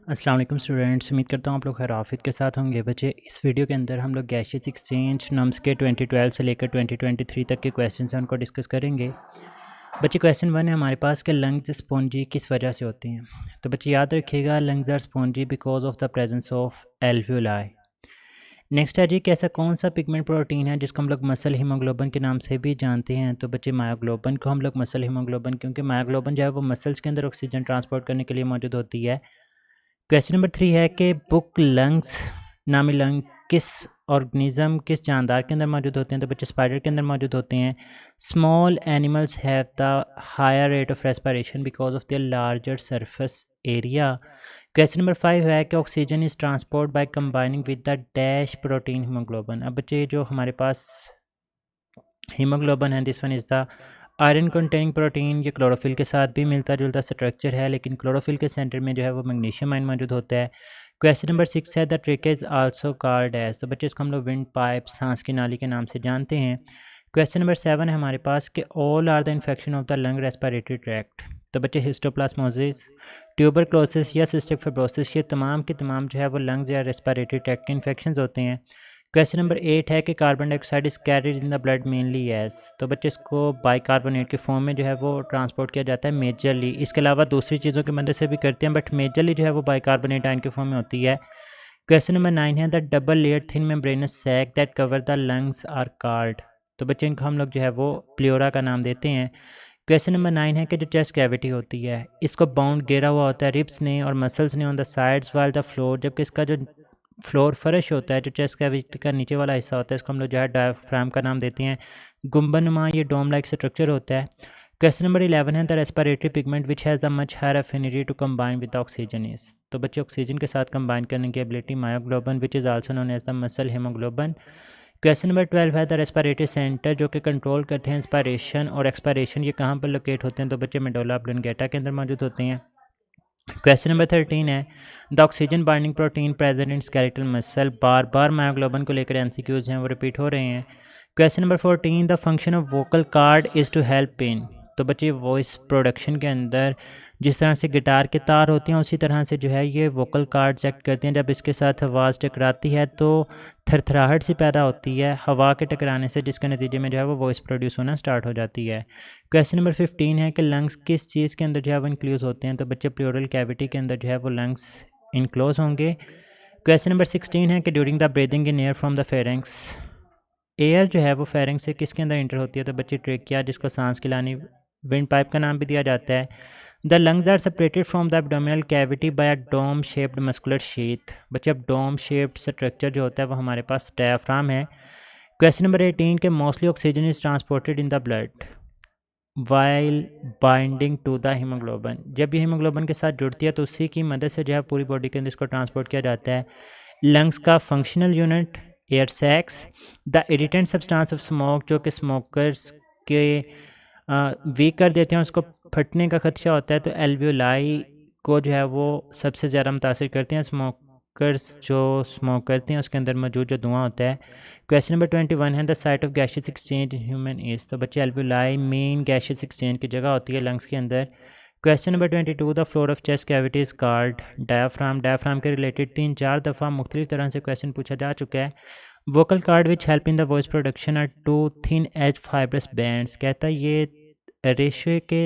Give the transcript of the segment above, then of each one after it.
अस्सलाम वालेकुम स्टूडेंट्स, उम्मीद करता हूँ आप लोग खैर के साथ होंगे। बच्चे, इस वीडियो के अंदर हम लोग गैशियस एक्सचेंज नम्स के 2012 से लेकर 2023 तक के क्वेश्चन हैं उनको डिस्कस करेंगे। बच्चे, क्वेश्चन 1 है हमारे पास कि लंग्स स्पॉन्जी किस वजह से होती हैं। तो बच्चे याद रखिएगा, lungs are spongy because of the presence of alveoli. Next है जी कि ऐसा कौन सा पिगमेंट प्रोटीन है जिसको हम लोग मसल हीमोग्लोबिन के नाम से भी जानते हैं। तो बच्चे, मायोग्लोबिन को हम लोग मसल हीमोग्लोबिन, क्योंकि मायोग्लोबिन जो है वो मसल्स के अंदर ऑक्सीजन ट्रांसपोर्ट करने के लिए मौजूद होती है। क्वेश्चन नंबर 3 है कि बुक लंग्स नामी लंग किस ऑर्गेनिज्म, किस जानदार के अंदर मौजूद होते हैं। तो बच्चे, स्पाइडर के अंदर मौजूद होते हैं। Small animals have the higher rate of respiration because of their larger surface area. Question number 5 है कि oxygen is transport by combining with the dash protein haemoglobin. अब बच्चे, जो हमारे पास हीमोग्लोबिन है, this one is the iron containing protein. ये chlorophyll के साथ भी मिलता जुलता स्ट्रक्चर है, लेकिन क्लोरोफिल के सेंटर में जो है वो मैग्नीशियम आयन मौजूद होता है। क्वेश्चन नंबर 6 है the trick is also called as. तो बच्चे, इसको हम लोग विंड पाइप, सांस की नाली के नाम से जानते हैं। क्वेश्चन नंबर 7 है हमारे पास कि all are the infection of the lung respiratory tract. तो बच्चे, हिस्टोप्लाज्मोसिस, ट्यूबरक्लोसिस या सिस्टिक फाइब्रोसिस, ये तमाम के तमाम जो है वो लंग्स या रेस्पिरेटरी ट्रैक्ट के इन्फेक्शन होते हैं। क्वेश्चन नंबर 8 है कि carbon dioxide is carried in the blood mainly as. तो बच्चे, इसको बाइकार्बोनेट के फॉर्म में जो है वो ट्रांसपोर्ट किया जाता है मेजरली। इसके अलावा दूसरी चीज़ों की मदद से भी करते हैं, बट मेजरली जो है वो बाइकार्बोनेट आयन के फॉर्म में होती है। क्वेश्चन नंबर 9 है the double layer thin membranous sac that cover the lungs are called. तो बच्चे, इनको हम लोग जो है वो प्लियोरा का नाम देते हैं। क्वेश्चन नंबर 9 है कि जो चेस्ट कैविटी होती है, इसको बाउंड घेरा हुआ होता है रिब्स ने और मसल्स ने ऑन द साइड्स वाल द फ्लोर, जबकि इसका जो फ्लोर फर्श होता है, जो चेस्ट कैविटी का नीचे वाला हिस्सा होता है, इसको हम लोग जो है डायफ्राम का नाम देते हैं। गुम्बनुमा ये डोम लाइक स्ट्रक्चर होता है। क्वेश्चन नंबर 11 है the respiratory pigment which has the much higher affinity to combine with oxygen is. तो बच्चे, ऑक्सीजन के साथ कंबाइन करने की ability myoglobin which is also known as the muscle haemoglobin. Question number 12 है द रेस्पिरेटरी सेंटर जो कि control करते हैं इंस्पायरेशन और एक्सपायरेशन, ये कहाँ पर लोकेट होते हैं। तो बच्चे, मेडुला ऑब्लोंगेटा के अंदर मौजूद होते हैं। क्वेश्चन नंबर 13 है the oxygen binding protein present in skeletal muscle. बार बार मायोग्लोबिन को लेकर एमसीक्यूज हैं वो रिपीट हो रहे हैं। Question number 14 the function of vocal cord is to help in. तो बच्चे, वॉइस प्रोडक्शन के अंदर जिस तरह से गिटार के तार होते हैं उसी तरह से जो है ये वोकल कार्ड्स एक्ट करते हैं। जब इसके साथ आवाज़ टकराती है तो थरथराहट सी पैदा होती है हवा के टकराने से, जिसके नतीजे में जो है वो वॉइस प्रोड्यूस होना स्टार्ट हो जाती है। क्वेश्चन नंबर 15 है कि लंग्स किस चीज़ के अंदर जो है वो इंक्लूज होते हैं। तो बच्चे, प्लूरल कैविटी के अंदर जो है वो लंग्स इनक्लोज होंगे। क्वेश्चन नंबर 16 है कि during the breathing in air from the pharynx, air जो है वो फेरेंक्स से किसके अंदर इंटर होती है। तो बच्चे, ट्रेकिया, जिसको सांस की लानी विंड पाइप का नाम भी दिया जाता है। The lungs are separated from the abdominal cavity by a dome shaped muscular sheath. बच्चे, अब डोम शेप्ड स्ट्रक्चर जो होता है वो हमारे पास डायफ्राम है। क्वेश्चन नंबर 18 के mostly oxygen is transported in the blood while binding to the haemoglobin. जब ये हीमोग्लोबिन के साथ जुड़ती है तो उसी की मदद से जो है पूरी बॉडी के अंदर इसको ट्रांसपोर्ट किया जाता है। लंग्स का functional unit air sacs. The irritant substance of smoke जो कि स्मोकर्स के वीक कर देते हैं, उसको फटने का खदशा होता है। तो एल्वियोलाई को जो है वो सबसे ज़्यादा मुतासिर करते हैं। स्मोकर्स जो स्मोक करते हैं उसके अंदर मौजूद जो धुआं होता है। क्वेश्चन नंबर 21 है the site of gaseous exchange in human is. तो बच्चे, एल्वियोलाई मेन गैशियस एक्सचेंज की जगह होती है लंग्स के अंदर। Question number 22 the floor of chest cavity is called diaphragm. Diaphragm के रिलेटेड 3-4 दफ़ा मुख्तलिफ तरह से क्वेश्चन पूछा जा चुका है। Vocal cord which help in the voice production are two thin edge fibrous bands. कहता है ये रेशे के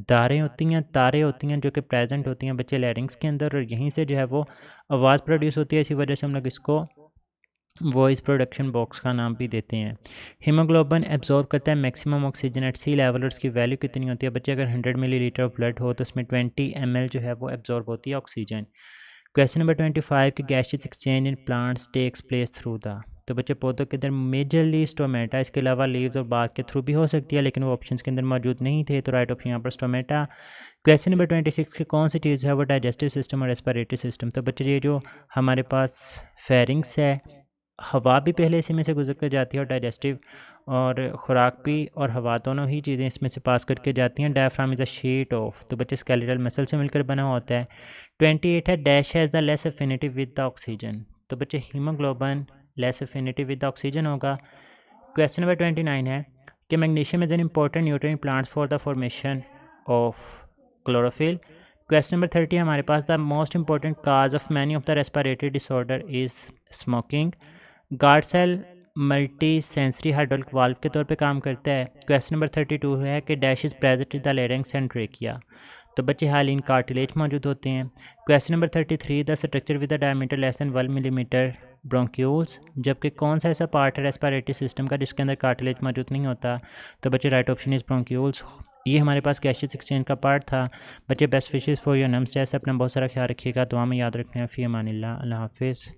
दारें होती हैं, तारे होती हैं जो कि प्रेजेंट होती हैं बच्चे लैरिंग्स के अंदर, और यहीं से जो है वो आवाज़ प्रोड्यूस होती है। इसी वजह से हम लोग इसको वॉइस प्रोडक्शन बॉक्स का नाम भी देते हैं। हीमोग्लोबिन एब्जॉर्ब करता है मैक्सिमम ऑक्सीजन एट सी लेवल, और उसकी वैल्यू कितनी होती है बच्चे, अगर 100 मिलीलीटर ऑफ ब्लड हो तो उसमें 20 ml जो है वो एब्जॉर्ब होती है ऑक्सीजन। क्वेश्चन नंबर 25 कि gaseous exchange in plants takes place through the. तो बच्चे, पौधों के अंदर मेजरली स्टोमेटा, इसके अलावा लीव्स और बाग के थ्रू भी हो सकती है, लेकिन वो ऑप्शंस के अंदर मौजूद नहीं थे, तो राइट ऑप्शन यहाँ पर स्टोमेटा। क्वेश्चन नंबर 26 की कौन सी चीज़ है वो डाइजेस्टिव सिस्टम और रेस्पिरेटरी सिस्टम। तो बच्चे, ये जो हमारे पास फेरिंग्स है, हवा भी पहले इसी में से गुजर कर जाती है, और डाइजेस्टिव और ख़ुराक भी और हवा दोनों ही चीज़ें इसमें से पास करके जाती हैं। Diaphragm is a sheet of. तो बच्चे, स्केलेटल मसल से मिलकर बना होता है। 28 है dash has the less affinity with the oxygen. तो बच्चे, haemoglobin less affinity with the oxygen होगा। क्वेश्चन नंबर 29 है कि magnesium is an important nutrient plants for the formation of chlorophyll. Question number 30 हमारे पास, the most important cause of many of the respiratory disorder is smoking. Guard cell multi sensory hydraulic valve के तौर पे काम करता है। Question number 32 है कि dash is present in the larynx and trachea, तो बच्चे हालिन कार्टिलेज मौजूद होते हैं। Question number 33, the structure with the diameter less than 1 millimetre bronchioles, जबकि कौन सा ऐसा पार्ट है रेस्पिरेटरी सिस्टम का जिसके अंदर कार्टिलेज मौजूद नहीं होता, तो बच्चे राइट ऑप्शन इज़ ब्रोंक्यूल्स। ये हमारे पास गैशियस एक्सचेंज का पार्ट था। बच्चे best wishes for your nums, जैसे अपना बहुत सारा ख्याल रखिएगा, दुआ में याद रखना है। फ़ी अमानिल्लाह, अल्लाह हाफिज़।